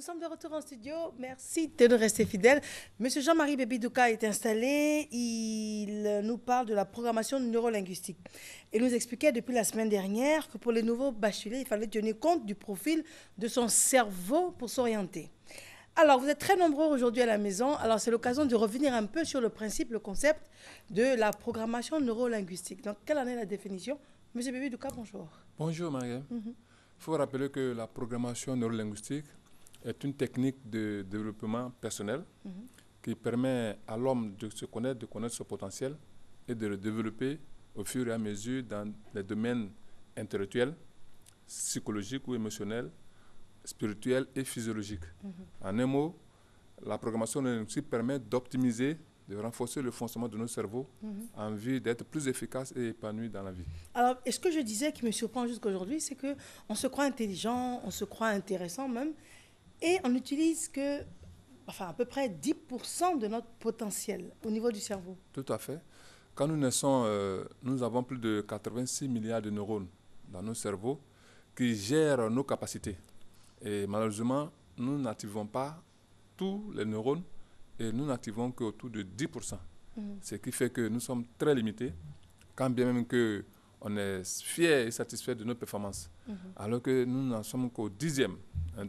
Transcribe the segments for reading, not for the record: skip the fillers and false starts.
sommes de retour en studio. Merci de nous rester fidèles. Monsieur Jean-Marie Bébé-Douka est installé. Il nous parle de la programmation neurolinguistique. Il nous expliquait depuis la semaine dernière que pour les nouveaux bacheliers, il fallait tenir compte du profil de son cerveau pour s'orienter. Alors, vous êtes très nombreux aujourd'hui à la maison. Alors, c'est l'occasion de revenir un peu sur le principe, le concept de la programmation neurolinguistique. Donc, quelle en est la définition? Monsieur Bébé-Douka, bonjour. Bonjour, Mariam. Il faut rappeler que la programmation neurolinguistique est une technique de développement personnel qui permet à l'homme de se connaître, de connaître son potentiel et de le développer au fur et à mesure dans les domaines intellectuels, psychologiques ou émotionnels, spirituels et physiologiques. En un mot, la programmation neurolinguistique permet d'optimiser, de renforcer le fonctionnement de nos cerveaux en vue d'être plus efficace et épanoui dans la vie. Alors, et ce que je disais qui me surprend jusqu'aujourd'hui, c'est qu'on se croit intelligent, on se croit intéressant même, et on n'utilise que, enfin, à peu près 10% de notre potentiel au niveau du cerveau. Tout à fait. Quand nous naissons, nous avons plus de 86 milliards de neurones dans nos cerveaux qui gèrent nos capacités. Et malheureusement, nous n'activons pas tous les neurones et nous n'activons qu'autour de 10%. Ce qui fait que nous sommes très limités, quand bien même qu'on est fiers et satisfaits de nos performances, alors que nous n'en sommes qu'au 10e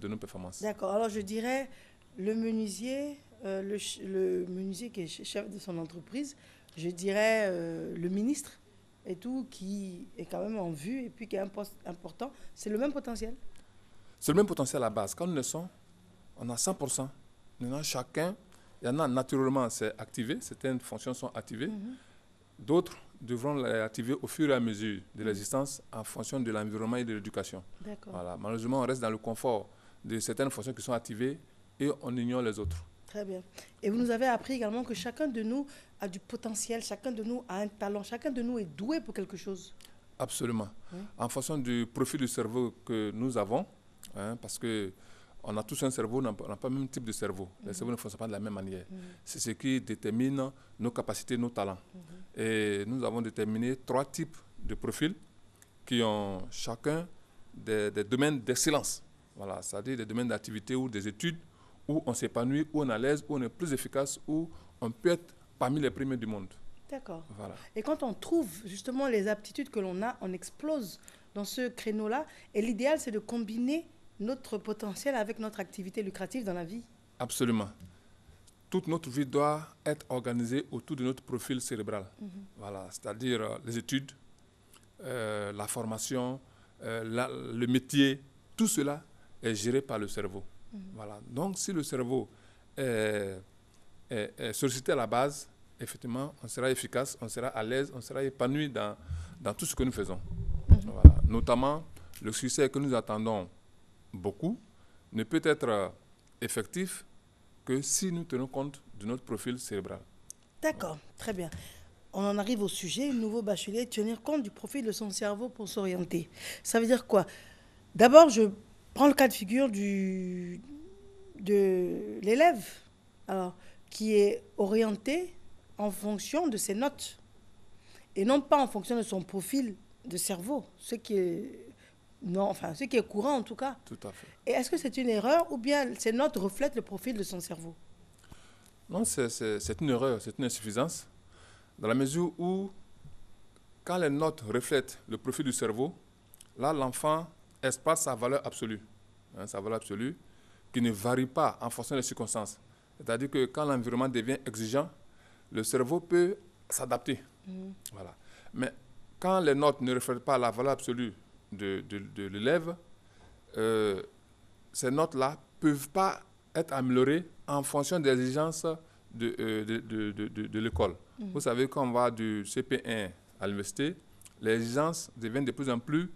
de nos performances. D'accord. Alors, je dirais le menuisier, le menuisier qui est chef de son entreprise, je dirais le ministre et tout, qui est quand même en vue et puis qui a un poste important, c'est le même potentiel? C'est le même potentiel à la base. Quand nous naissons, on a 100%. Nous avons chacun, il y en a naturellement, c'est activé, certaines fonctions sont activées. D'autres devront les activer au fur et à mesure de l'existence en fonction de l'environnement et de l'éducation. Voilà. Malheureusement, on reste dans le confort de certaines fonctions qui sont activées et on ignore les autres. Très bien. Et vous nous avez appris également que chacun de nous a du potentiel, chacun de nous a un talent, chacun de nous est doué pour quelque chose. Absolument. En fonction du profil du cerveau que nous avons, parce que on a tous un cerveau, on n'a pas le même type de cerveau. Les cerveaux ne fonctionnent pas de la même manière. C'est ce qui détermine nos capacités, nos talents. Et nous avons déterminé 3 types de profils qui ont chacun des domaines d'excellence. Voilà, c'est-à-dire des domaines d'activité ou des études où on s'épanouit, où on est à l'aise, où on est plus efficace, où on peut être parmi les premiers du monde. D'accord. Voilà. Et quand on trouve justement les aptitudes que l'on a, on explose dans ce créneau-là. Et l'idéal, c'est de combiner notre potentiel avec notre activité lucrative dans la vie. Absolument. Toute notre vie doit être organisée autour de notre profil cérébral. Voilà, c'est-à-dire les études, la formation, le métier, tout cela est géré par le cerveau. Voilà. Donc, si le cerveau est sollicité à la base, effectivement, on sera efficace, on sera à l'aise, on sera épanoui dans tout ce que nous faisons. Voilà. Notamment, le succès que nous attendons beaucoup ne peut être effectif que si nous tenons compte de notre profil cérébral. D'accord, très bien. On en arrive au sujet, nouveau bachelier, tenir compte du profil de son cerveau pour s'orienter. Ça veut dire quoi? D'abord, je prends le cas de figure de l'élève, alors, qui est orienté en fonction de ses notes et non pas en fonction de son profil de cerveau, ce qui est courant en tout cas. Tout à fait. Et est-ce que c'est une erreur ou bien ces notes reflètent le profil de son cerveau? Non, c'est une erreur, c'est une insuffisance, dans la mesure où, quand les notes reflètent le profil du cerveau, là, l'enfant exprime sa valeur absolue, qui ne varie pas en fonction des circonstances. C'est-à-dire que quand l'environnement devient exigeant, le cerveau peut s'adapter. Voilà. Mais quand les notes ne reflètent pas la valeur absolue de l'élève, ces notes-là ne peuvent pas être améliorées en fonction des exigences de l'école. Vous savez, quand on va du CP1 à l'université, les exigences deviennent de plus en plus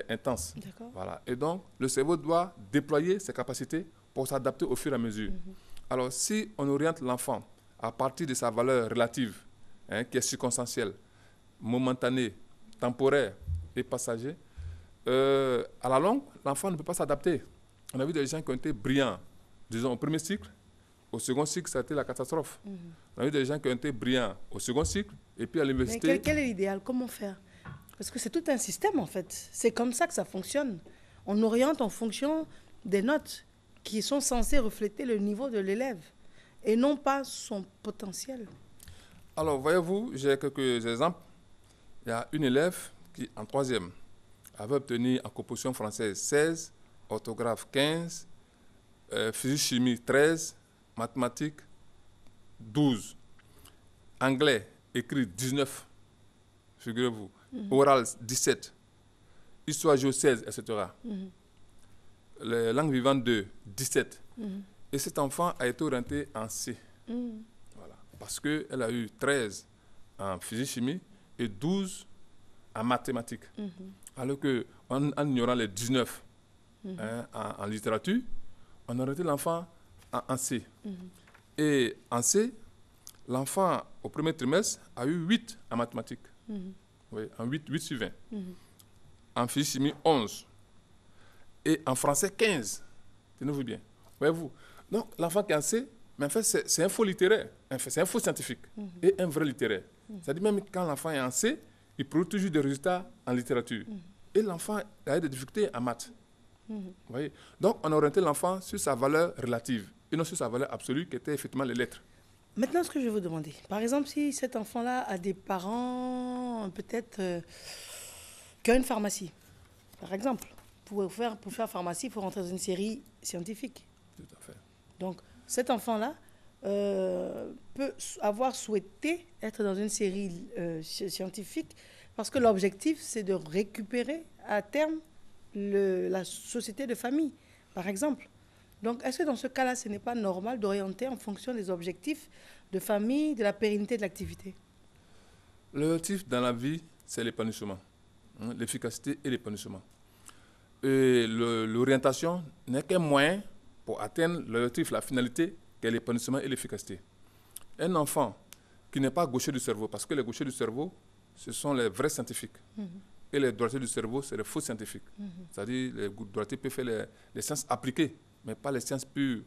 intenses. Voilà. Et donc, le cerveau doit déployer ses capacités pour s'adapter au fur et à mesure. Alors, si on oriente l'enfant à partir de sa valeur relative, qui est circonstancielle, momentanée, temporaire et passager, à la longue, l'enfant ne peut pas s'adapter. On a vu des gens qui ont été brillants, disons, au premier cycle. Au second cycle, ça a été la catastrophe. On a vu des gens qui ont été brillants au second cycle, et puis à l'université... Mais quel est l'idéal? Comment faire? Parce que c'est tout un système, en fait. C'est comme ça que ça fonctionne. On oriente en fonction des notes. qui sont censés refléter le niveau de l'élève et non pas son potentiel. Alors, voyez-vous, j'ai quelques exemples. Il y a une élève qui, en 3e, avait obtenu en composition française 16, orthographe 15, physique-chimie 13, mathématiques 12, anglais écrit 19, figurez-vous, oral 17, histoire géo 16, etc. Les langues vivantes 2, 17. Et cet enfant a été orienté en C. Voilà. Parce qu'elle a eu 13 en physique-chimie et 12 en mathématiques. Alors qu'en ignorant les 19 en littérature, on a orienté l'enfant en C. Et en C, l'enfant, au premier trimestre, a eu 8 en mathématiques. Oui, en 8 sur 20. En physique-chimie, 11. Et en français, 15. Tenez-vous bien. Voyez-vous. Donc, l'enfant qui est en C, mais en fait, c'est un faux littéraire. Enfin, c'est un faux scientifique et un vrai littéraire. C'est-à-dire, même quand l'enfant est en C, il produit toujours des résultats en littérature. Et l'enfant a des difficultés en maths. Vous voyez. Donc, on a orienté l'enfant sur sa valeur relative et non sur sa valeur absolue, qui était effectivement les lettres. Maintenant, ce que je vais vous demander, par exemple, si cet enfant-là a des parents, peut-être, qui ont une pharmacie, par exemple, pour faire pharmacie, il faut rentrer dans une série scientifique. Tout à fait. Donc, cet enfant-là peut avoir souhaité être dans une série scientifique parce que l'objectif, c'est de récupérer à terme la société de famille, par exemple. Donc, est-ce que dans ce cas-là, ce n'est pas normal d'orienter en fonction des objectifs de famille, de la pérennité de l'activité? L'objectif dans la vie, c'est l'épanouissement, l'efficacité et l'épanouissement. Et l'orientation n'est qu'un moyen pour atteindre l'objectif, la finalité, qui est l'épanouissement et l'efficacité. Un enfant qui n'est pas gaucher du cerveau, parce que les gauchers du cerveau, ce sont les vrais scientifiques. Et les droitiers du cerveau, c'est les faux scientifiques. C'est-à-dire, les droitiers peuvent faire les sciences appliquées, mais pas les sciences pures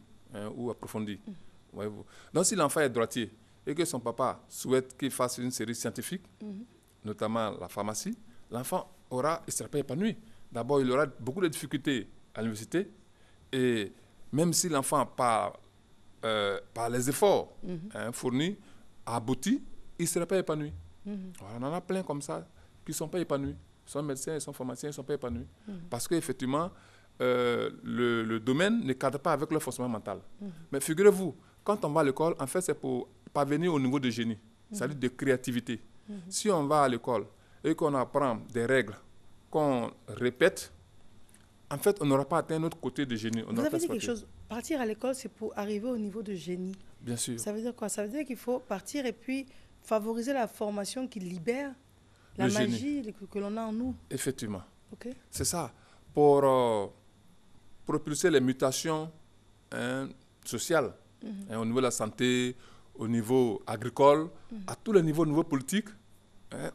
ou approfondies. Voyez-vous. Donc, si l'enfant est droitier et que son papa souhaite qu'il fasse une série scientifique, notamment la pharmacie, l'enfant il ne sera pas épanoui. D'abord, il aura beaucoup de difficultés à l'université et même si l'enfant, par les efforts fournis, a abouti, il ne sera pas épanoui. Alors, on en a plein comme ça qui ne sont pas épanouis. Ils sont médecins, ils sont pharmaciens, ils ne sont pas épanouis. Parce qu'effectivement, le domaine ne cadre pas avec leur fonctionnement mental. Mais figurez-vous, quand on va à l'école, en fait, c'est pour parvenir au niveau de génie, c'est-à-dire de créativité. Si on va à l'école et qu'on apprend des règles, qu'on répète, en fait, on n'aura pas atteint notre côté de génie. Vous avez dit quelque chose, partir à l'école, c'est pour arriver au niveau de génie. Bien sûr. Ça veut dire quoi? Ça veut dire qu'il faut partir et puis favoriser la formation qui libère la Le magie que l'on a en nous. Effectivement. Okay. C'est ça. Pour propulser les mutations sociales, au niveau de la santé, au niveau agricole, à tous les niveaux, au niveau politique,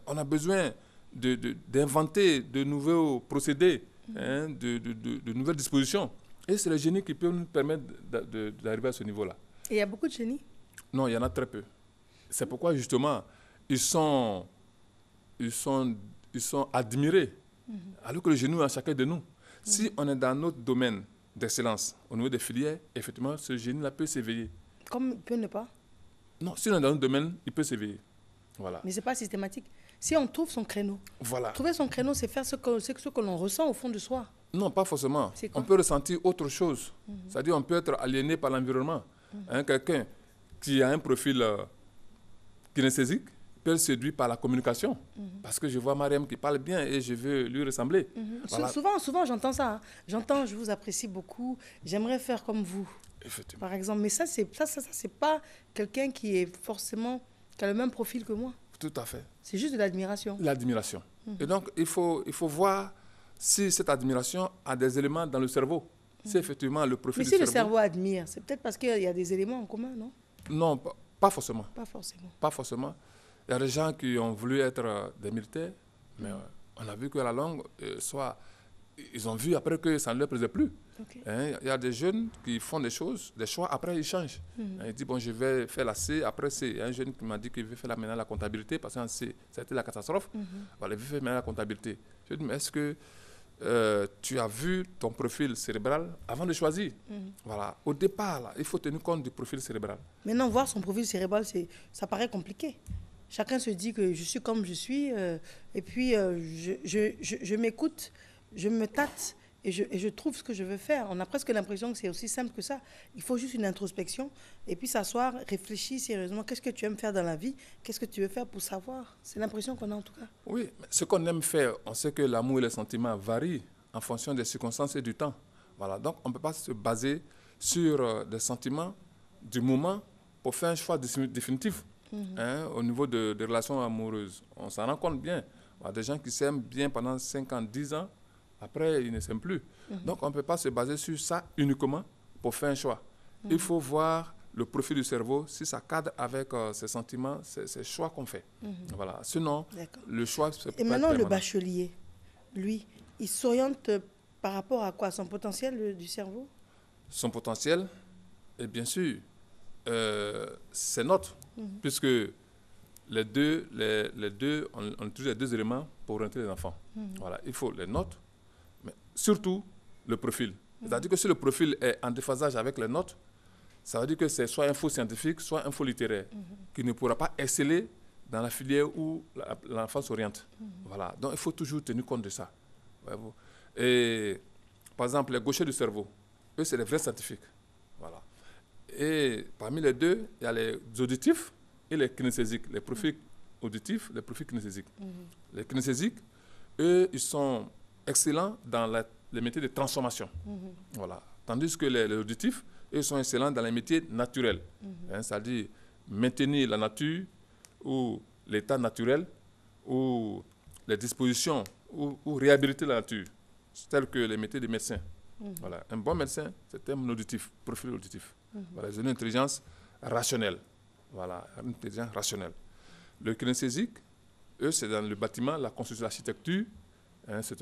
on a besoin d'inventer de nouveaux procédés, de nouvelles dispositions. Et c'est le génie qui peut nous permettre d'arriver à ce niveau-là. Et il y a beaucoup de génies? Non, il y en a très peu. C'est pourquoi, justement, ils sont admirés. Alors que le génie est en chacun de nous. Si on est dans notre domaine d'excellence, au niveau des filières, effectivement, ce génie-là peut s'éveiller. Comme il peut ne pas? Non, si on est dans notre domaine, il peut s'éveiller. Voilà. Mais ce n'est pas systématique. Si on trouve son créneau, voilà. Trouver son créneau, c'est faire ce que l'on ressent au fond de soi. Non, pas forcément. On peut ressentir autre chose. C'est-à-dire on peut être aliéné par l'environnement. Quelqu'un qui a un profil kinesthésique peut être séduit par la communication. Parce que je vois Mariam qui parle bien et je veux lui ressembler. Voilà. Souvent j'entends ça. J'entends, je vous apprécie beaucoup, j'aimerais faire comme vous. Effectivement. Par exemple. Mais ça c'est pas quelqu'un qui est forcément, qui a le même profil que moi. Tout à fait. C'est juste de l'admiration. L'admiration. Et donc, il faut voir si cette admiration a des éléments dans le cerveau. C'est effectivement le profil du cerveau. Mais si le cerveau admire, c'est peut-être parce qu'il y a des éléments en commun, non? Non, pas forcément. Pas forcément. Pas forcément. Il y a des gens qui ont voulu être des militaires, mais on a vu que la langue, soit ils ont vu après que ça ne leur plaisait plus. Okay. Il y a des jeunes qui font des choses, des choix, après ils changent. Ils disent, bon, je vais faire la C, après C. Il y a un jeune qui m'a dit qu'il veut faire maintenant la comptabilité, parce qu'en C, ça a été la catastrophe. Voilà, il veut faire maintenant la comptabilité. Je dis, mais est-ce que tu as vu ton profil cérébral avant de choisir. Voilà. Au départ, là, il faut tenir compte du profil cérébral. Maintenant, voir son profil cérébral, ça paraît compliqué. Chacun se dit que je suis comme je suis, et puis je m'écoute, je me tâte, et je trouve ce que je veux faire. On a presque l'impression que c'est aussi simple que ça. Il faut juste une introspection, et puis s'asseoir, réfléchir sérieusement. Qu'est-ce que tu aimes faire dans la vie? Qu'est-ce que tu veux faire pour savoir? C'est l'impression qu'on a en tout cas. Oui, mais ce qu'on aime faire, on sait que l'amour et les sentiments varient en fonction des circonstances et du temps. Voilà. Donc, on ne peut pas se baser sur des sentiments du moment pour faire un choix définitif. Au niveau des relations amoureuses. On s'en rend compte bien. Il y a des gens qui s'aiment bien pendant 5 ans, 10 ans, après ils ne s'aiment plus. Donc on ne peut pas se baser sur ça uniquement pour faire un choix. Il faut voir le profil du cerveau, si ça cadre avec ses sentiments, ses choix qu'on fait. Voilà. Sinon, le choix... Et maintenant, le bachelier, lui, il s'oriente par rapport à quoi? Son potentiel du cerveau? Son potentiel, et bien sûr, c'est notre, puisque les deux, on utilise les 2 éléments pour orienter les enfants. Voilà, il faut les notes, mais surtout le profil. C'est-à-dire que si le profil est en déphasage avec les notes, ça veut dire que c'est soit un faux scientifique, soit un faux littéraire, qui ne pourra pas exceller dans la filière où l'enfant s'oriente. Voilà, donc il faut toujours tenir compte de ça. Et par exemple, les gauchers du cerveau, eux, c'est les vrais scientifiques. Voilà. Et parmi les deux, il y a les auditifs et les kinesthésiques, les profils auditifs, les profils kinesthésiques. Les kinesthésiques, eux, ils sont excellents dans les métiers de transformation. Voilà. Tandis que les auditifs, eux, sont excellents dans les métiers naturels. C'est-à-dire maintenir la nature ou l'état naturel ou les dispositions ou réhabiliter la nature, tels que les métiers de médecin. Voilà. Un bon médecin, c'est un auditif, profil auditif. Voilà, c'est une intelligence rationnelle. Voilà, une intelligence rationnelle. Le kinesthésique, eux, c'est dans le bâtiment, la construction, l'architecture, etc.,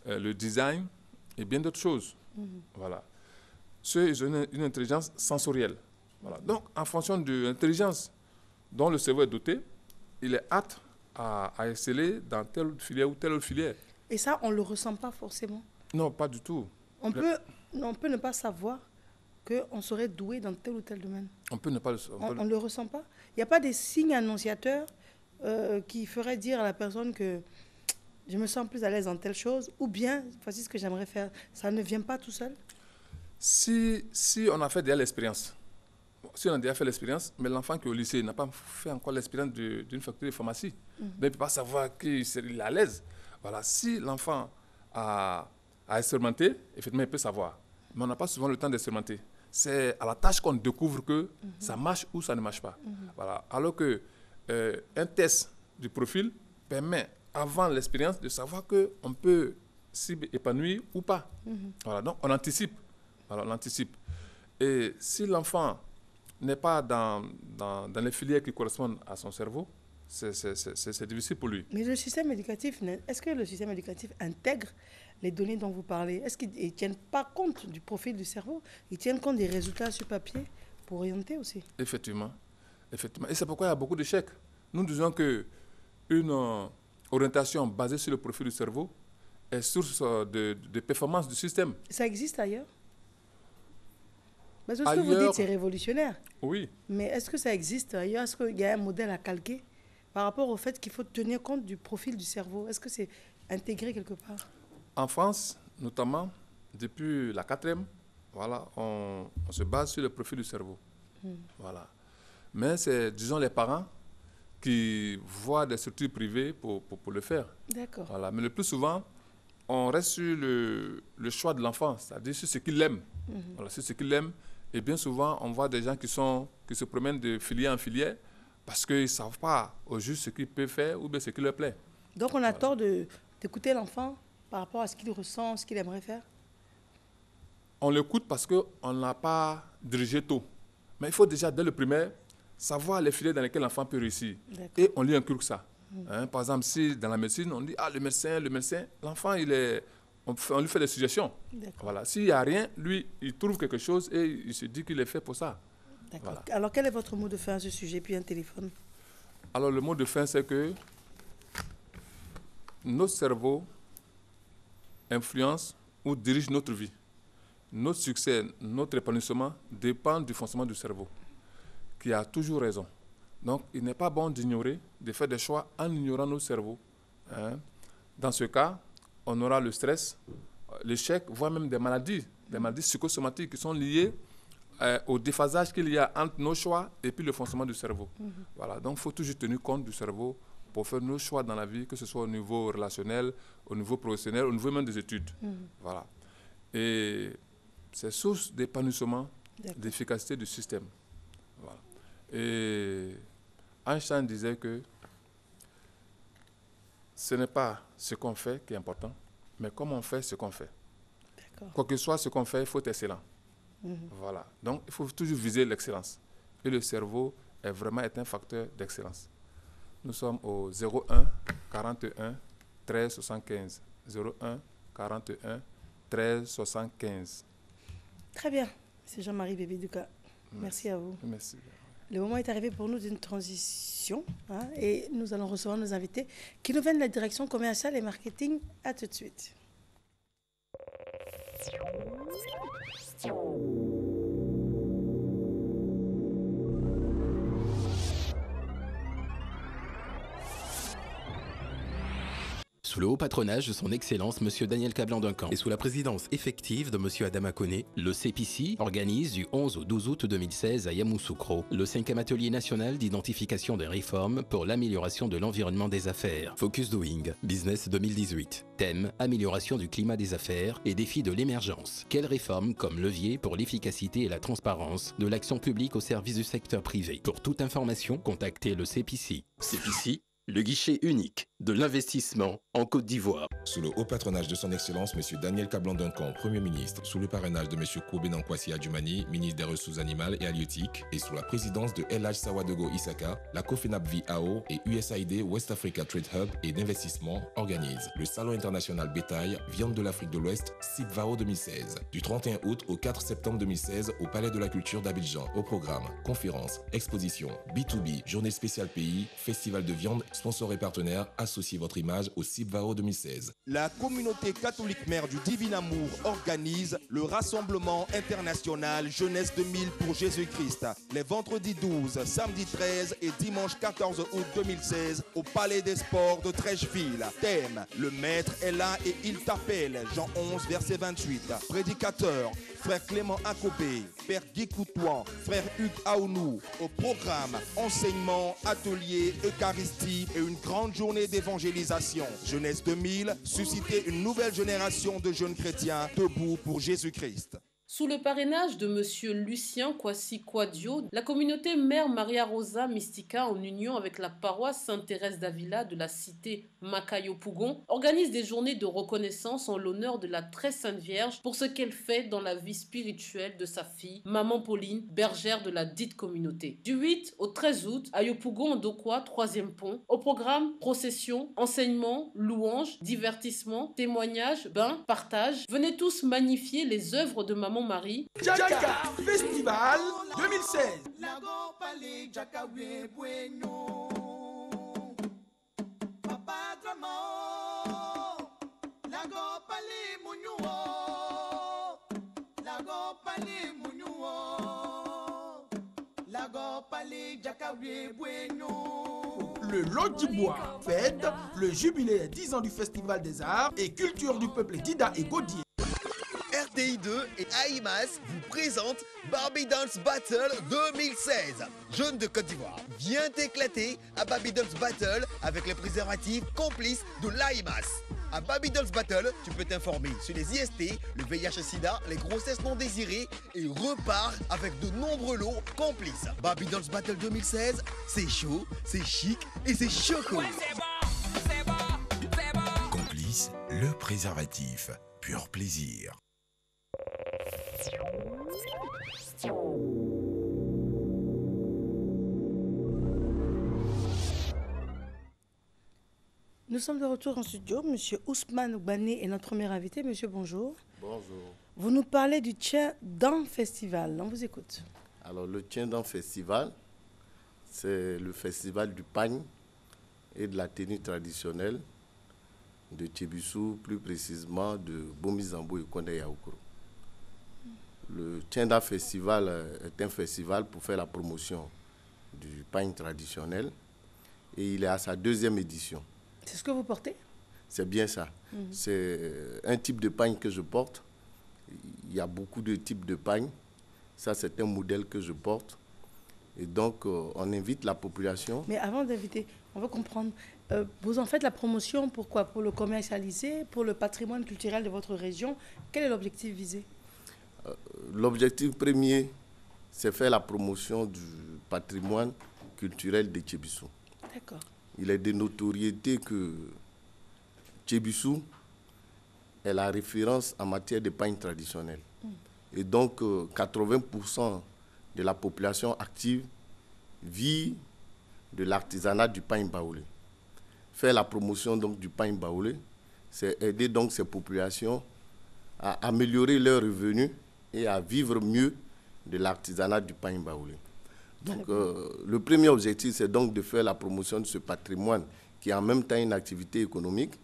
le design et bien d'autres choses. Voilà. Ceux, ils ont une intelligence sensorielle. Voilà. Donc, en fonction de l'intelligence dont le cerveau est doté, il est apte à exceller dans telle filière ou telle autre filière. Et ça, on ne le ressent pas forcément? Non, pas du tout. On peut ne pas savoir qu'on serait doué dans tel ou tel domaine. On peut ne pas le On ne le ressent pas? Il n'y a pas des signes annonciateurs qui feraient dire à la personne que je me sens plus à l'aise dans telle chose, ou bien, voici ce que j'aimerais faire. Ça ne vient pas tout seul? Si on a fait déjà l'expérience, si on a déjà fait l'expérience, mais l'enfant qui est au lycée n'a pas fait encore l'expérience d'une faculté de pharmacie, mais il ne peut pas savoir qu'il est à l'aise. Voilà. Si l'enfant a expérimenté, effectivement, il peut savoir. Mais on n'a pas souvent le temps d'expérimenter. C'est à la tâche qu'on découvre que ça marche ou ça ne marche pas. Voilà. Alors que un test du profil permet, avant l'expérience, de savoir qu'on peut s'y épanouir ou pas. Voilà. Donc, on anticipe. Voilà, on anticipe. Et si l'enfant n'est pas dans les filières qui correspondent à son cerveau, c'est difficile pour lui. Mais le système éducatif, est-ce que le système éducatif intègre les données dont vous parlez? Est-ce qu'ils ne tiennent pas compte du profil du cerveau? Ils tiennent compte des résultats sur papier pour orienter aussi? Effectivement. Effectivement. Et c'est pourquoi il y a beaucoup d'échecs. Nous disons qu'une orientation basée sur le profil du cerveau est source de performance du système. Ça existe ailleurs? Parce que ce que vous dites, c'est révolutionnaire. Oui. Mais est-ce que ça existe ailleurs? Est-ce qu'il y a un modèle à calquer par rapport au fait qu'il faut tenir compte du profil du cerveau? Est-ce que c'est intégré quelque part? En France, notamment, depuis la 4e, voilà, on se base sur le profil du cerveau. Voilà. Mais c'est, disons, les parents qui voient des structures privées pour le faire. D'accord. Voilà. Mais le plus souvent, on reste sur le choix de l'enfant, c'est-à-dire sur ce qu'il aime. Voilà, sur ce qu'il aime. Et bien souvent, on voit des gens qui se promènent de filière en filière parce qu'ils ne savent pas au juste ce qu'ils peuvent faire ou bien ce qui leur plaît. Donc on a tort d'écouter l'enfant par rapport à ce qu'il ressent, ce qu'il aimerait faire? On l'écoute parce qu'on n'a pas dirigé tôt. Mais il faut déjà, dès le primaire, savoir les filières dans lesquelles l'enfant peut réussir. Et on lui inculque ça. Par exemple, si dans la médecine, on dit « Ah, le médecin, l'enfant, on lui fait des suggestions. » Voilà. S'il n'y a rien, lui, il trouve quelque chose et il se dit qu'il est fait pour ça. D'accord. Voilà. Alors, quel est votre mot de fin à ce sujet, puis un téléphone? Alors, le mot de fin, c'est que notre cerveau influence ou dirige notre vie. Notre succès, notre épanouissement dépendent du fonctionnement du cerveau, qui a toujours raison. Donc, il n'est pas bon d'ignorer, de faire des choix en ignorant notre cerveau. Hein. Dans ce cas, on aura le stress, l'échec, voire même des maladies psychosomatiques qui sont liées au déphasage qu'il y a entre nos choix et puis le fonctionnement du cerveau. Voilà. Donc, il faut toujours tenir compte du cerveau pour faire nos choix dans la vie, que ce soit au niveau relationnel, au niveau professionnel, au niveau même des études. Voilà. Et c'est source d'épanouissement, d'efficacité du système. Voilà. Et Einstein disait que ce n'est pas ce qu'on fait qui est important, mais comment on fait ce qu'on fait. Quoi que soit ce qu'on fait, il faut être excellent. Voilà. Donc, il faut toujours viser l'excellence. Et le cerveau est un facteur d'excellence. Nous sommes au 01 41 13 75. 01 41 13 75. Très bien. C'est Jean-Marie Bébé Douka. Merci à vous. Merci. Le moment est arrivé pour nous d'une transition et nous allons recevoir nos invités qui nous viennent de la direction commerciale et marketing. À tout de suite. Sous le haut patronage de son Excellence Monsieur Daniel Kablan-Duncan et sous la présidence effective de Monsieur Adama Koné, le CPC organise du 11 au 12 août 2016 à Yamoussoukro le 5e atelier national d'identification des réformes pour l'amélioration de l'environnement des affaires. Focus Doing, Business 2018. Thème, amélioration du climat des affaires et défis de l'émergence. Quelles réformes comme levier pour l'efficacité et la transparence de l'action publique au service du secteur privé. Pour toute information, contactez le CPC. CPC, le guichet unique de l'investissement en Côte d'Ivoire. Sous le haut patronage de son Excellence, M. Daniel Kablan-Duncan, Premier ministre, sous le parrainage de M. Kourbé Kwasi Adjumani, ministre des Ressources animales et halieutiques, et sous la présidence de El Hadj Sawadogo Isaka, la COFENAP VAO et USAID West Africa Trade Hub et d'investissement organisent le Salon international bétail Viande de l'Afrique de l'Ouest, CIPVAO 2016, du 31 août au 4 septembre 2016 au Palais de la Culture d'Abidjan. Au programme, conférences, expositions, B2B, journée spéciale pays, festival de viande, sponsors et partenaires, associez votre image au CIPVAO 2016. La communauté catholique mère du Divin Amour organise le Rassemblement international Jeunesse 2000 pour Jésus-Christ les vendredis 12, samedi 13 et dimanche 14 août 2016 au Palais des Sports de Trècheville. Thème, le maître est là et il t'appelle. Jean 11, verset 28. Prédicateur, frère Clément Akobé, père Guy Coutouan, frère Hugues Aounou. Au programme, enseignement, atelier, eucharistie et une grande journée d'évangélisation. Jeunesse 2000, susciter une nouvelle génération de jeunes chrétiens debout pour Jésus-Christ. Sous le parrainage de M. Lucien Kwasi Kwadio, la communauté Mère Maria Rosa Mystica, en union avec la paroisse Sainte-Thérèse d'Avila de la cité Makayo-Pougon, organise des journées de reconnaissance en l'honneur de la très sainte Vierge pour ce qu'elle fait dans la vie spirituelle de sa fille, Maman Pauline, bergère de la dite communauté. Du 8 au 13 août, à Yopougon, Ndokwa, 3e pont, au programme procession, enseignement, louanges, divertissement, témoignages, bains, partage. Venez tous magnifier les œuvres de Maman Marie. Jaka Festival 2016. Le Lodjibois fête le jubilé des 10 ans du Festival des Arts et Culture du Peuple Dida et Gaudier. RDI2 et AIMAS vous présentent Barbie Dance Battle 2016. Jeunes de Côte d'Ivoire, viens t'éclater à Barbie Dance Battle avec les préservatifs complices de l'AIMAS. À Barbie Dance Battle, tu peux t'informer sur les IST, le VIH-Sida, les grossesses non désirées et repars avec de nombreux lots complices. Barbie Dance Battle 2016, c'est chaud, c'est chic et c'est choco. Ouais, c'est bon. Complice, le préservatif, pur plaisir. Nous sommes de retour en studio. Monsieur Ousmane Oubané est notre premier invité. Monsieur, bonjour. Bonjour. Vous nous parlez du Tchèdan Festival. On vous écoute. Alors, le Tchèdan Festival, c'est le festival du pagne et de la tenue traditionnelle de Tchébissou, plus précisément de Bomizambo et Konde Yaoukro. Le Tienda Festival est un festival pour faire la promotion du pain traditionnel et il est à sa 2e édition. C'est ce que vous portez? C'est bien ça. C'est un type de pain que je porte. Il y a beaucoup de types de pain. Ça, c'est un modèle que je porte. Et donc, on invite la population. Mais avant d'inviter, on veut comprendre. Vous en faites la promotion, pourquoi? Pour le commercialiser, pour le patrimoine culturel de votre région. Quel est l'objectif visé? L'objectif premier, c'est faire la promotion du patrimoine culturel de Tchébissou. D'accord. Il est de notoriété que Tchébissou est la référence en matière de pain traditionnel. Et donc, 80% de la population active vit de l'artisanat du pain baoulé. Faire la promotion donc, du pain baoulé, c'est aider donc ces populations à améliorer leurs revenus et à vivre mieux de l'artisanat du pain baoulé. Donc, le premier objectif, c'est donc de faire la promotion de ce patrimoine qui est en même temps une activité économique.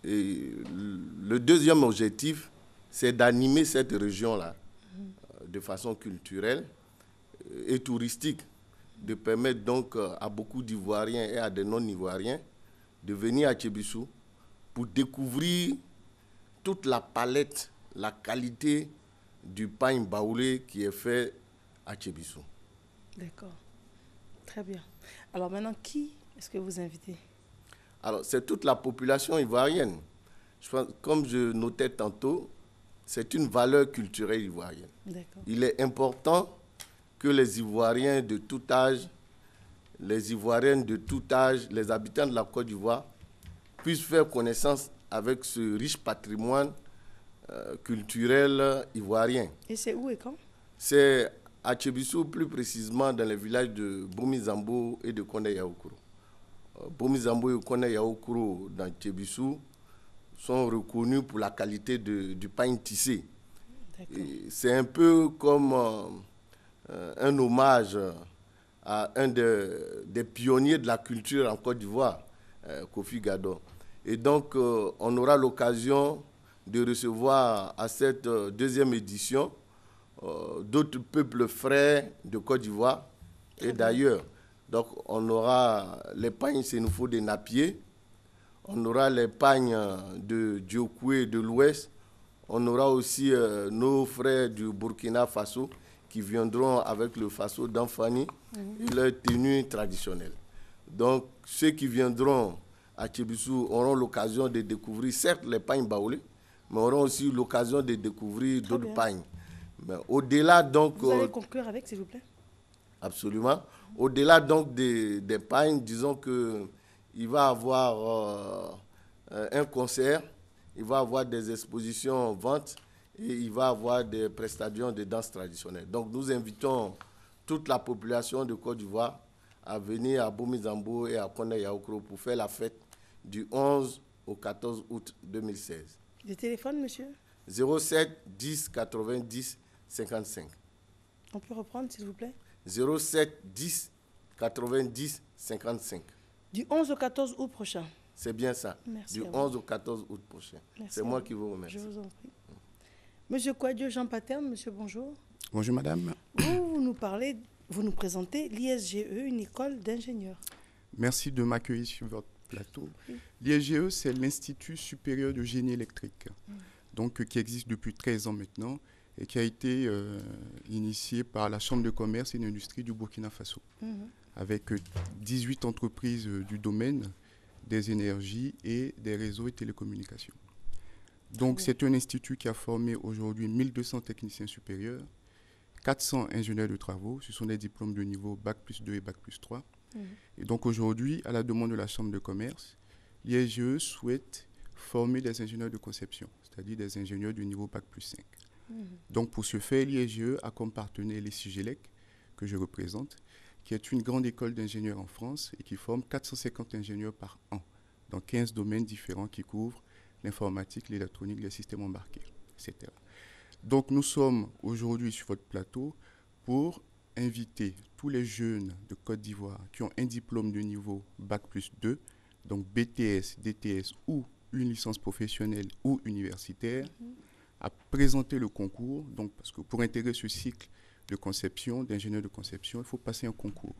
Et le deuxième objectif, c'est d'animer cette région-là de façon culturelle et touristique, de permettre donc à beaucoup d'Ivoiriens et à des non-Ivoiriens de venir à Tchébissou pour découvrir toute la palette, la qualité du pain baoulé qui est fait à Tchébissou. D'accord. Très bien. Alors maintenant, qui est-ce que vous invitez? Alors, c'est toute la population ivoirienne. Je pense, comme je notais tantôt, c'est une valeur culturelle ivoirienne. Il est important que les Ivoiriens de tout âge, les Ivoiriennes de tout âge, les habitants de la Côte d'Ivoire puissent faire connaissance avec ce riche patrimoine culturel ivoirien. Et c'est où et quand? C'est à Tchébissou, plus précisément dans les villages de Bomizambo et de Konde Yaoukro. Bomizambo et Konde Yaoukro dans Tchébissou sont reconnus pour la qualité du pain tissé. C'est un peu comme un hommage à un des pionniers de la culture en Côte d'Ivoire, Kofi Gado. Et donc, on aura l'occasion de recevoir à cette 2e édition d'autres peuples frères de Côte d'Ivoire et d'ailleurs. Donc, on aura les pagnes Sénoufo de Napier, on aura les pagnes de Diokoué de l'Ouest, on aura aussi nos frères du Burkina Faso qui viendront avec le Faso d'Anfani et leur tenue traditionnelle. Donc, ceux qui viendront à Tchébissou auront l'occasion de découvrir, certes, les pagnes baoulés, mais auront aussi l'occasion de découvrir d'autres pagnes. Mais au-delà, donc... Vous allez conclure avec, s'il vous plaît? Absolument. Au-delà, donc, des pagnes, disons qu'il va y avoir un concert, il va y avoir des expositions ventes et il va y avoir des prestations de danse traditionnelle. Donc, nous invitons toute la population de Côte d'Ivoire à venir à Bomizambo et à Konde Yaoukro pour faire la fête du 11 au 14 août 2016. Le téléphone, monsieur? 07 10 90 55. On peut reprendre, s'il vous plaît? 07 10 90 55. Du 11 au 14 août prochain. C'est bien ça. Merci. Du 11 au 14 août prochain. C'est moi qui vous remercie. Je vous en prie. Monsieur Kouadio Jean Paterne, monsieur, bonjour. Bonjour, madame. Vous nous présentez l'ISGE, une école d'ingénieurs. Merci de m'accueillir sur votre plateau. L'ISGE, c'est l'Institut supérieur de génie électrique, donc, qui existe depuis 13 ans maintenant et qui a été initié par la Chambre de commerce et d'industrie du Burkina Faso, avec 18 entreprises du domaine des énergies et des réseaux et télécommunications. Donc, c'est un institut qui a formé aujourd'hui 1200 techniciens supérieurs, 400 ingénieurs de travaux. Ce sont des diplômes de niveau Bac+2 et Bac+3. Et donc, aujourd'hui, à la demande de la Chambre de commerce, l'ISGE souhaite former des ingénieurs de conception, c'est-à-dire des ingénieurs du niveau Bac+5. Donc, pour ce faire, l'ISGE a comme partenaire les CIGELEC, que je représente, qui est une grande école d'ingénieurs en France et qui forme 450 ingénieurs par an dans 15 domaines différents qui couvrent l'informatique, l'électronique, les systèmes embarqués, etc. Donc, nous sommes aujourd'hui sur votre plateau pour inviter tous les jeunes de Côte d'Ivoire qui ont un diplôme de niveau Bac+2, donc BTS, DTS ou une licence professionnelle ou universitaire à présenter le concours. Donc, parce que pour intégrer ce cycle de conception, d'ingénieur de conception, il faut passer un concours.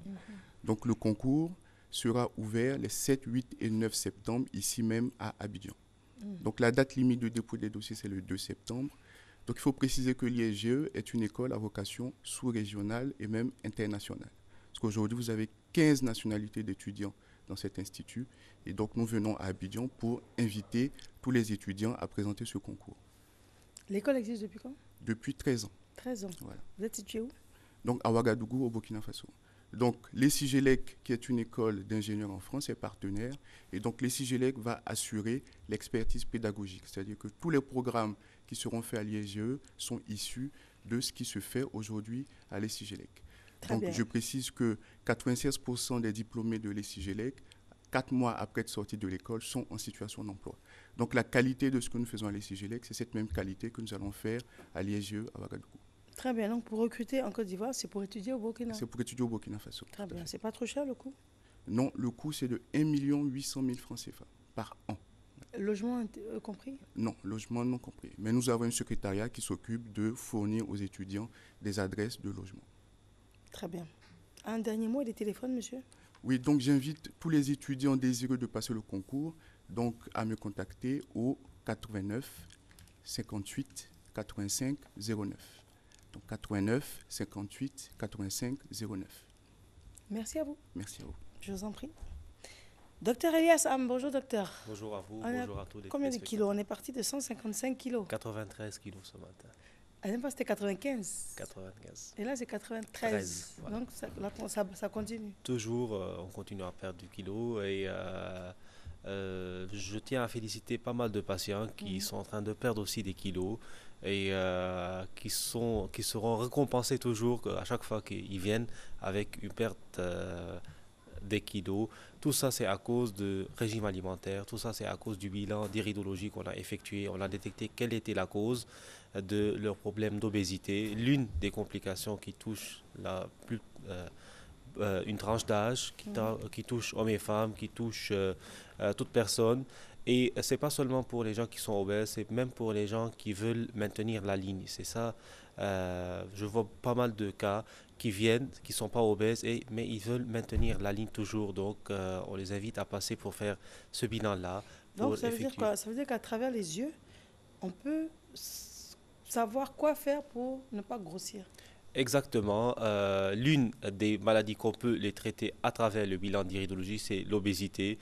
Donc, le concours sera ouvert les 7, 8 et 9 septembre, ici même à Abidjan. Donc, la date limite de dépôt des dossiers, c'est le 2 septembre. Donc, il faut préciser que l'ISGE est une école à vocation sous-régionale et même internationale. Parce qu'aujourd'hui, vous avez 15 nationalités d'étudiants dans cet institut. Et donc, nous venons à Abidjan pour inviter tous les étudiants à présenter ce concours. L'école existe depuis quand? Depuis 13 ans. 13 ans. Voilà. Vous êtes situé où? Donc, à Ouagadougou, au Burkina Faso. Donc, l'ESIGELEC, qui est une école d'ingénieurs en France, est partenaire. Et donc, l'ESIGELEC va assurer l'expertise pédagogique. C'est-à-dire que tous les programmes qui seront faits à l'ISGE sont issus de ce qui se fait aujourd'hui à l'ESIGELEC. Donc, je précise que 96% des diplômés de l'ESIGELEC, 4 mois après être sortis de l'école, sont en situation d'emploi. Donc, la qualité de ce que nous faisons à l'ESIGELEC, c'est cette même qualité que nous allons faire à l'ISGE à Ouagadougou. Très bien. Donc, pour recruter en Côte d'Ivoire, c'est pour étudier au Burkina? C'est pour étudier au Burkina Faso. Très bien. C'est pas trop cher, le coût? Non, le coût, c'est de 1 800 000 francs CFA par an. Logement compris? Non, logement non compris. Mais nous avons un secrétariat qui s'occupe de fournir aux étudiants des adresses de logement. Très bien. Un dernier mot et des téléphones, monsieur? Oui, donc j'invite tous les étudiants désireux de passer le concours donc, à me contacter au 89 58 85 09. Donc 89 58 85 09. Merci à vous. Merci à vous. Je vous en prie. Docteur Elias Am, bonjour docteur. Bonjour à vous, bonjour à tous les Combien de kilos? On est parti de 155 kilos. 93 kilos ce matin. À l'époque, c'était 95. 95. Et là, c'est 93. 13, voilà. Donc, ça continue. Toujours, on continue à perdre du kilo. Et je tiens à féliciter pas mal de patients qui sont en train de perdre aussi des kilos et qui seront récompensés toujours à chaque fois qu'ils viennent avec une perte des kilos. Tout ça, c'est à cause du régime alimentaire. Tout ça, c'est à cause du bilan d'iridologie qu'on a effectué. On a détecté quelle était la cause de leur problème d'obésité. L'une des complications qui touche une tranche d'âge, qui touche hommes et femmes, qui touche toute personne. Et ce n'est pas seulement pour les gens qui sont obèses, c'est même pour les gens qui veulent maintenir la ligne. C'est ça, je vois pas mal de cas qui viennent, qui ne sont pas obèses, mais ils veulent maintenir la ligne toujours. Donc, on les invite à passer pour faire ce bilan-là. Donc, ça veut dire quoi? Ça veut dire qu'à travers les yeux, on peut savoir quoi faire pour ne pas grossir. Exactement. L'une des maladies qu'on peut les traiter à travers le bilan d'iridologie, c'est l'obésité.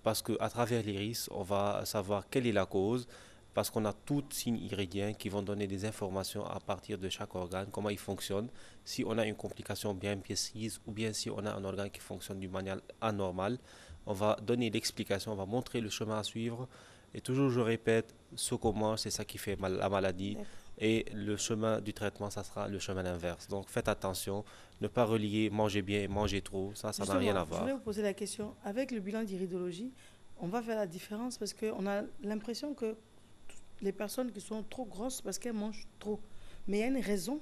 Parce qu'à travers l'iris, on va savoir quelle est la cause, parce qu'on a tous signes iridiens qui vont donner des informations à partir de chaque organe, comment il fonctionne, si on a une complication bien précise ou bien si on a un organe qui fonctionne d'une manière anormale. On va donner l'explication, on va montrer le chemin à suivre. Et toujours, je répète, ce qu'on mange, c'est ça qui fait la maladie. Et le chemin du traitement, ça sera le chemin inverse. Donc, faites attention, ne pas relier manger bien et manger trop. Ça n'a rien à voir. Je voulais vous poser la question. Avec le bilan d'iridologie, on va faire la différence parce qu'on a l'impression que les personnes qui sont trop grosses, parce qu'elles mangent trop. Mais il y a une raison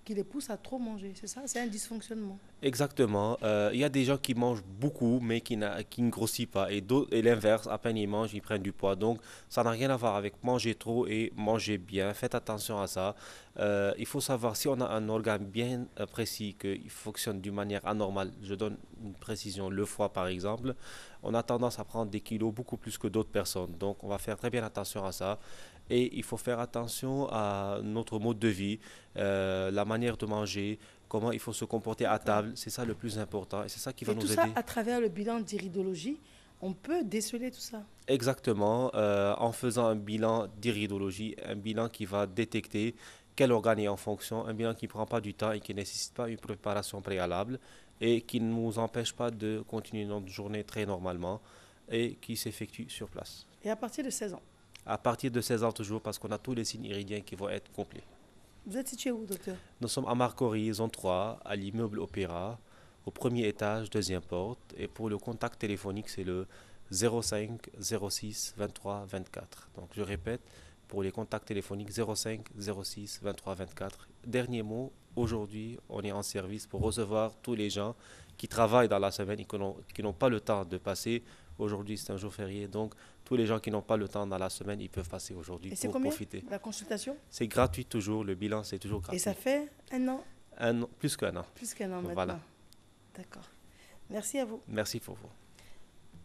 qui les pousse à trop manger, c'est ça? C'est un dysfonctionnement. Exactement. Il y a des gens qui mangent beaucoup, mais qui ne grossissent pas. Et l'inverse, à peine ils mangent, ils prennent du poids. Donc, ça n'a rien à voir avec manger trop et manger bien. Faites attention à ça. Il faut savoir si on a un organe bien précis, qu'il fonctionne d'une manière anormale. Je donne une précision, le foie par exemple. On a tendance à prendre des kilos beaucoup plus que d'autres personnes. Donc, on va faire très bien attention à ça. Et il faut faire attention à notre mode de vie, la manière de manger, comment il faut se comporter à table. C'est ça le plus important et c'est ça qui va nous aider. Et tout ça, à travers le bilan d'iridologie, on peut déceler tout ça? Exactement, en faisant un bilan d'iridologie, un bilan qui va détecter quel organe est en fonction, un bilan qui ne prend pas du temps et qui ne nécessite pas une préparation préalable et qui ne nous empêche pas de continuer notre journée très normalement et qui s'effectue sur place. Et à partir de 16 ans? À partir de 16 ans toujours, parce qu'on a tous les signes iridiens qui vont être complets. Vous êtes situé où, docteur? Nous sommes à Marcory, zone 3, à l'immeuble Opéra, au premier étage, deuxième porte. Et pour le contact téléphonique, c'est le 05 06 23 24. Donc je répète, pour les contacts téléphoniques, 05 06 23 24. Dernier mot, aujourd'hui, on est en service pour recevoir tous les gens qui travaillent dans la semaine et qui n'ont pas le temps de passer Aujourd'hui, c'est un jour férié. Donc, tous les gens qui n'ont pas le temps dans la semaine, ils peuvent passer aujourd'hui pour profiter. La consultation? C'est gratuit toujours. Le bilan, c'est toujours gratuit. Et ça fait un an? Plus qu'un an. Plus qu'un an maintenant. Voilà. D'accord. Merci à vous. Merci pour vous.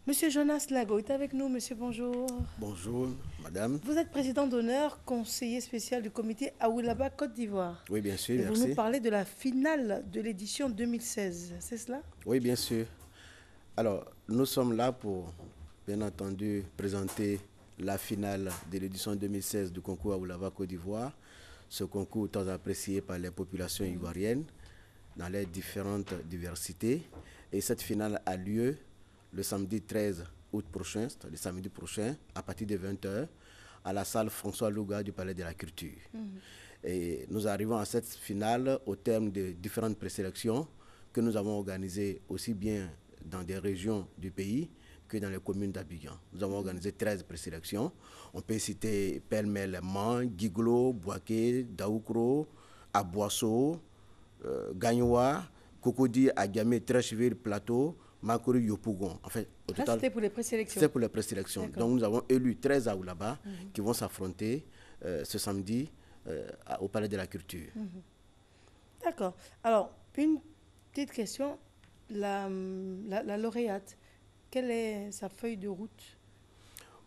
Monsieur Jonas Lago est avec nous. Monsieur, bonjour. Bonjour, madame. Vous êtes président d'honneur, conseiller spécial du comité Aoulaba Côte d'Ivoire. Oui, bien sûr, Et merci. vous nous parlez de la finale de l'édition 2016, c'est cela? Oui, bien sûr. Alors, nous sommes là pour, bien entendu, présenter la finale de l'édition 2016 du concours Aoulaba Côte d'Ivoire. Ce concours tant apprécié par les populations ivoiriennes dans les différentes diversités. Et cette finale a lieu le samedi 13 août prochain, c'est-à-dire le samedi prochain, à partir de 20h, à la salle François Louga du Palais de la Culture. Et nous arrivons à cette finale au terme de différentes présélections que nous avons organisées aussi bien dans des régions du pays que dans les communes d'Abidjan. Nous avons organisé 13 présélections. On peut citer pêle-mêle Man, Guiglo, Boaké, Daoukro, Aboisseau, Gagnoua, Cocody, Agamé, Trècheville, Plateau, Makori, Yopougon. En fait, au total, c'était pour les présélections. C'est pour les présélections. Donc nous avons élu 13 Aoulaba qui vont s'affronter ce samedi au Palais de la Culture. D'accord. Alors, une petite question. La lauréate, quelle est sa feuille de route?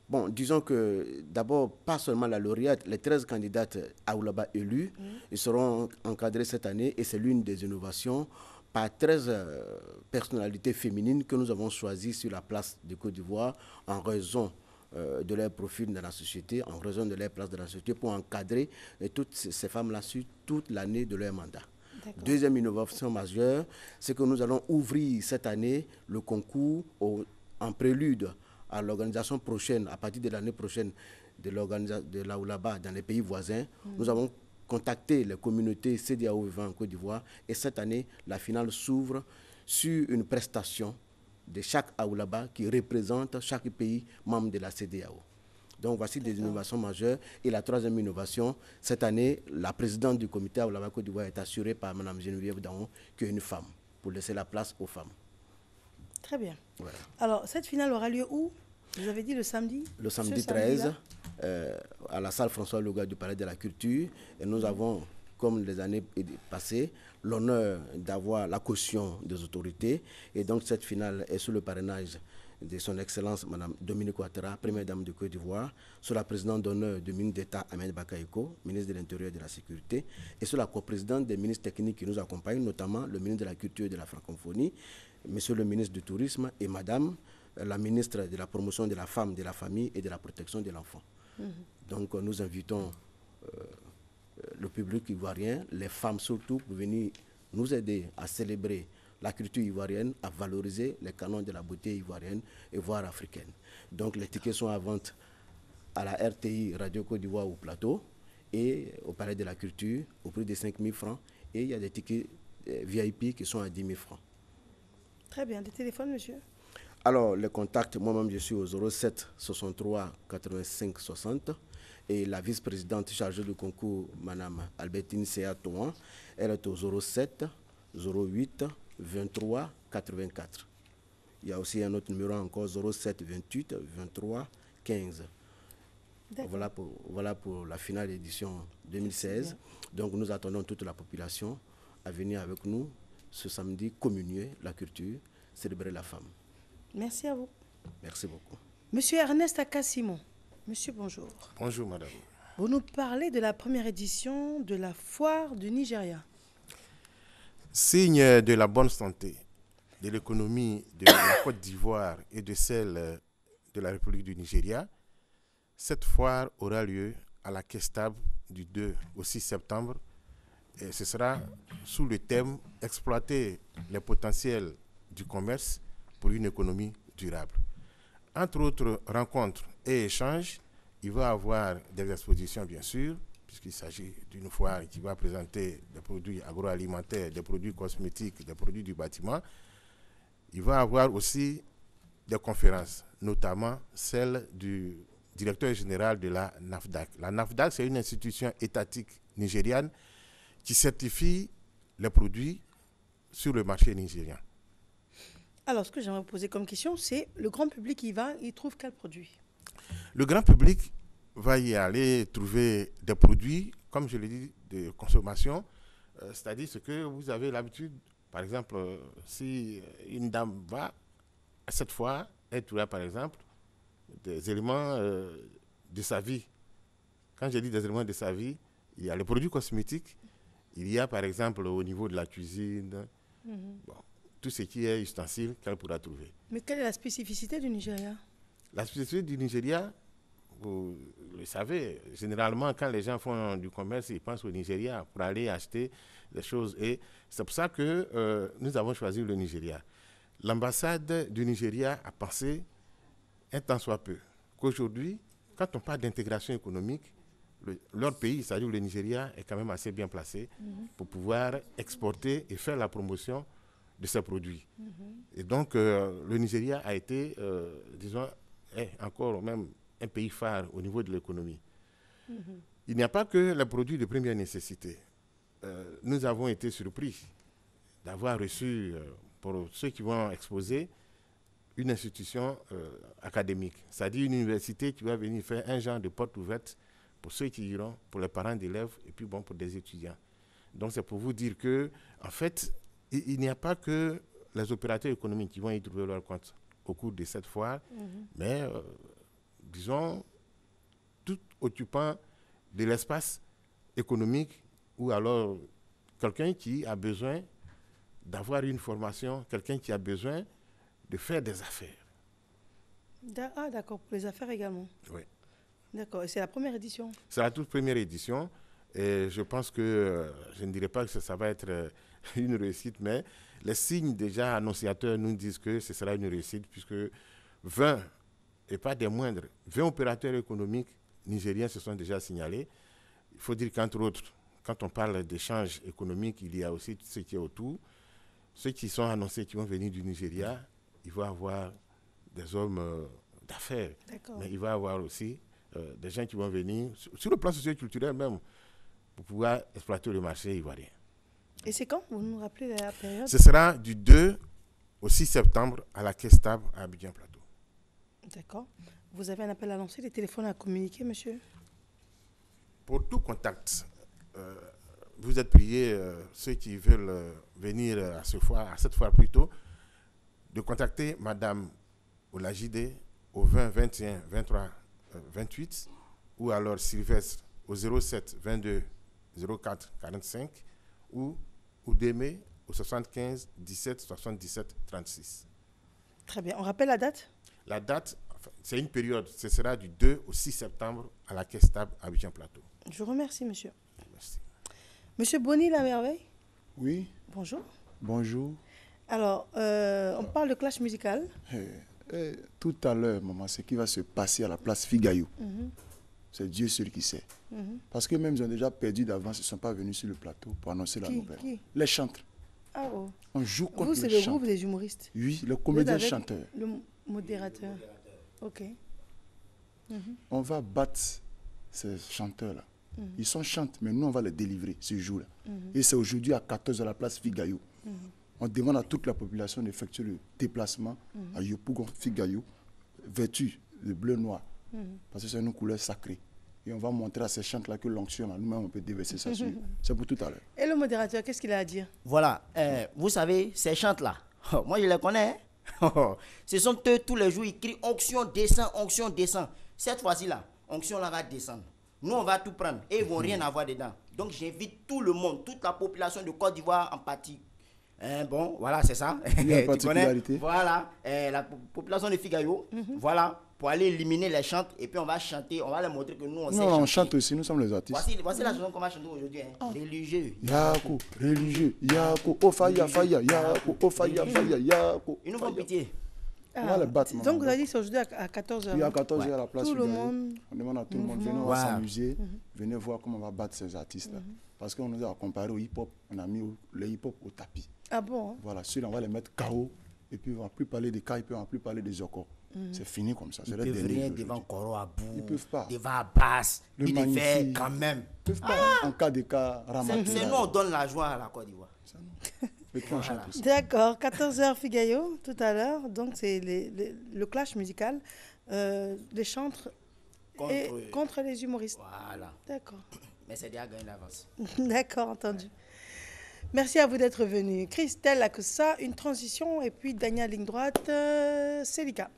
Bon, disons que d'abord, pas seulement la lauréate, les 13 candidates Aoulaba élus, ils seront encadrés cette année et c'est l'une des innovations par 13 personnalités féminines que nous avons choisies sur la place de Côte d'Ivoire en raison de leur profil dans la société, en raison de leur place dans la société pour encadrer toutes ces femmes-là sur toute l'année de leur mandat. Deuxième innovation majeure, c'est que nous allons ouvrir cette année le concours en prélude à l'organisation prochaine, à partir de l'année prochaine de l'Aoulaba dans les pays voisins. Nous avons contacté les communautés CEDEAO vivant en Côte d'Ivoire et cette année, la finale s'ouvre sur une prestation de chaque Aoulaba qui représente chaque pays membre de la CEDEAO. Donc voici des innovations majeures. Et la troisième innovation, cette année, la présidente du comité Aoulaba Côte d'Ivoire est assurée par Mme Geneviève Daon, qui est une femme, pour laisser la place aux femmes. Très bien. Voilà. Alors, cette finale aura lieu où? Vous avez dit le samedi? Le samedi 13, à la salle François Louga du Palais de la Culture. Et nous avons, comme les années passées, l'honneur d'avoir la caution des autorités. Et donc cette finale est sous le parrainage de son Excellence Mme Dominique Ouattara, Première Dame de Côte d'Ivoire, sous la présidente d'honneur du ministre d'État Ahmed Bakayoko, ministre de l'Intérieur et de la Sécurité, et sous la coprésidente des ministres techniques qui nous accompagnent, notamment le ministre de la Culture et de la Francophonie, monsieur le ministre du Tourisme et Madame la ministre de la Promotion de la Femme, de la Famille et de la Protection de l'Enfant. Donc nous invitons le public ivoirien, les femmes surtout, pour venir nous aider à célébrer la culture ivoirienne, à valoriser les canons de la beauté ivoirienne et voire africaine. Donc les tickets sont à vente à la RTI Radio Côte d'Ivoire au Plateau et au Palais de la Culture au prix de 5 000 francs. Et il y a des tickets VIP qui sont à 10 000 francs. Très bien. Des téléphones, monsieur? Alors, les contacts, moi-même, je suis au 07 63 85 60. Et la vice-présidente chargée du concours, Mme Albertine Séa Touan, elle est au 07 08 23 84. Il y a aussi un autre numéro encore, 07 28 23 15. Voilà pour la finale édition 2016. Donc nous attendons toute la population à venir avec nous ce samedi, communier la culture, célébrer la femme. Merci à vous. Merci beaucoup. Monsieur Ernest Akasimon. Monsieur, bonjour. Bonjour, madame. Vous nous parlez de la première édition de la foire du Nigeria. Signe de la bonne santé, de l'économie de la Côte d'Ivoire et de celle de la République du Nigeria, cette foire aura lieu à la Kestab du 2 au 6 septembre. Et ce sera sous le thème « Exploiter les potentiels du commerce pour une économie durable ». Entre autres rencontres et échanges, il va y avoir des expositions, bien sûr, puisqu'il s'agit d'une foire qui va présenter des produits agroalimentaires, des produits cosmétiques, des produits du bâtiment. Il va y avoir aussi des conférences, notamment celle du directeur général de la NAFDAC. La NAFDAC, c'est une institution étatique nigériane qui certifie les produits sur le marché nigérien. Alors, ce que j'aimerais poser comme question, c'est le grand public y va, il trouve quel produit? Le grand public va y aller trouver des produits, comme je l'ai dit, de consommation, c'est-à-dire ce que vous avez l'habitude, par exemple, si une dame va, cette fois, elle trouvera par exemple des éléments de sa vie. Quand je dis des éléments de sa vie, il y a les produits cosmétiques, il y a par exemple au niveau de la cuisine, bon, tout ce qui est ustensile qu'elle pourra trouver. Mais quelle est la spécificité du Nigeria? La spécificité du Nigeria, vous le savez, généralement quand les gens font du commerce, ils pensent au Nigeria pour aller acheter des choses. Et c'est pour ça que nous avons choisi le Nigeria. L'ambassade du Nigeria a pensé, un temps soit peu, qu'aujourd'hui, quand on parle d'intégration économique, leur pays, c'est-à-dire le Nigeria, est quand même assez bien placé pour pouvoir exporter et faire la promotion de ces produits. Et donc, le Nigeria a été, disons, est encore même un pays phare au niveau de l'économie. Il n'y a pas que les produits de première nécessité. Nous avons été surpris d'avoir reçu, pour ceux qui vont exposer, une institution académique, c'est-à-dire une université qui va venir faire un genre de porte ouverte pour ceux qui iront, pour les parents d'élèves et puis bon, pour des étudiants. Donc c'est pour vous dire que, en fait, il n'y a pas que les opérateurs économiques qui vont y trouver leur compte au cours de cette foire, mais disons, tout occupant de l'espace économique ou alors quelqu'un qui a besoin d'avoir une formation, quelqu'un qui a besoin de faire des affaires. Ah, d'accord, pour les affaires également. Oui. D'accord, et c'est la première édition? C'est la toute première édition et je pense que, je ne dirais pas que ça va être une réussite, mais les signes déjà annonciateurs nous disent que ce sera une réussite puisque 20, et pas des moindres, 20 opérateurs économiques nigériens se sont déjà signalés. Il faut dire qu'entre autres, quand on parle d'échanges économiques, il y a aussi tout ce qui est autour. Ceux qui sont annoncés qui vont venir du Nigeria, il va y avoir des hommes d'affaires, mais il va y avoir aussi des gens qui vont venir, sur le plan socio-culturel même, pour pouvoir exploiter le marché ivoirien. Et c'est quand? Vous nous rappelez la période? Ce sera du 2 au 6 septembre à la Kestab à Abidjan Plateau. D'accord. Vous avez un appel à lancer, des téléphones à communiquer, monsieur? Pour tout contact, vous êtes priés, ceux qui veulent venir à cette foire plutôt, de contacter Madame Olajide au 20 21 23 28 ou alors Sylvestre au 07 22 04 45 ou Oudémé au 75 17 77 36. Très bien. On rappelle la date? La date, enfin, c'est une période, ce sera du 2 au 6 septembre à la Kestab à Abidjan Plateau. Je vous remercie, monsieur. Merci. Monsieur Boni La Merveille? Oui. Bonjour. Bonjour. Alors, on parle de clash musical. Tout à l'heure, maman, ce qui va se passer à la place Figayou, c'est Dieu seul qui sait. Parce que même ils ont déjà perdu d'avance, ils ne sont pas venus sur le plateau pour annoncer la nouvelle. Les chantres. Ah oh. On joue contre vous, c'est le groupe des humoristes? Oui, le comédien chanteur. Le modérateur. Ok. On va battre ces chanteurs-là. Ils sont chantent, mais nous, on va les délivrer ce jour-là. Et c'est aujourd'hui à 14h à la place Figayou. On demande à toute la population d'effectuer le déplacement à Yopougon Figayou, vêtu de bleu-noir, parce que c'est une couleur sacrée. Et on va montrer à ces chantes-là que l'onction, nous-mêmes, on peut déverser ça sur eux. C'est pour tout à l'heure. Et le modérateur, qu'est-ce qu'il a à dire? Voilà, vous savez, ces chantes-là, moi je les connais. Ce sont eux, tous les jours, ils crient onction, descend, onction, descend. Cette fois-ci-là, onction là va descendre. Nous, on va tout prendre et ils ne vont rien avoir dedans. Donc, j'invite tout le monde, toute la population de Côte d'Ivoire en partie. Bon, voilà, c'est ça. Tu connais? Voilà, la population de Figayou, voilà, pour aller éliminer les chantes et puis on va chanter, on va leur montrer que nous, on sait chanter. Non, on chante aussi, nous sommes les artistes. Voici la chanson qu'on va chanter aujourd'hui, religieux. Yako, religieux, Yako, oh faya, faya, Yako, oh faya, faya, Yako. Ils nous font pitié. On va les battre. Donc, vous avez dit que c'est aujourd'hui à 14h. Oui, à 14h à la place. Tout le monde. On demande à tout le monde, venez, on va s'amuser, venez voir comment on va battre ces artistes-là. Parce qu'on nous a comparé au hip-hop, on a mis le hip-hop au tapis. Ah bon? Voilà, celui-là, on va les mettre KO, et puis on ne va plus parler des cas, et puis on ne va plus parler des Zoko. C'est fini comme ça. Ils ne peuvent rien devant Koro Abou. Ils ne peuvent pas. Devant Abbas. Ils le font quand même. Ils ne peuvent pas. En cas de cas, c'est nous, on donne la joie à la Côte d'Ivoire. Et puis on chante aussi. D'accord, 14h Figayo, tout à l'heure. Donc, c'est le clash musical des chantres contre les humoristes. Voilà. D'accord. Mais c'est déjà gagné d'avance. D'accord, entendu. Merci à vous d'être venus. Christelle Akossa, une transition, et puis Dania ligne droite, Célika.